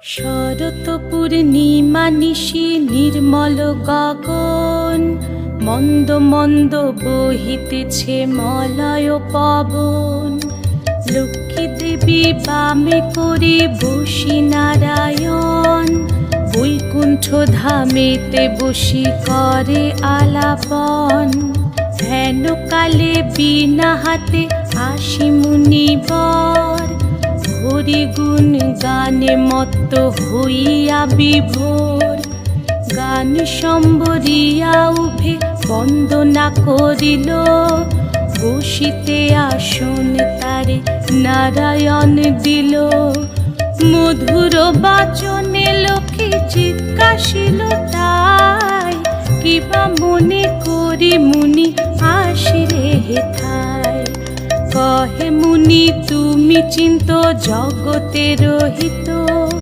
শরৎ পূর্ণিমা নিশি নির্মল গগন, মন্দ মন্দ বহিতেছে মলয় পবন। লক্ষ্মী দেবী বামে করে বসি নারায়ণ, বৈকুণ্ঠ ধামেতে বসি করে আলাপন। হেন কালে বিনা হাতে আসি মুনিবর, হরি গুণ গানে মত্ত হইয়া বিভোর। গান সম্বরিয়া উভে বন্দনা করিল, বসিতে আসন তারে নারায়ণ দিল। মধুর বাচনে লোকে জিজ্ঞাসিল তাই, কিবা মনে করি মুনি আসিরে হেথায়। কহে মুনি তুমি চিন্ত জগতের হিত,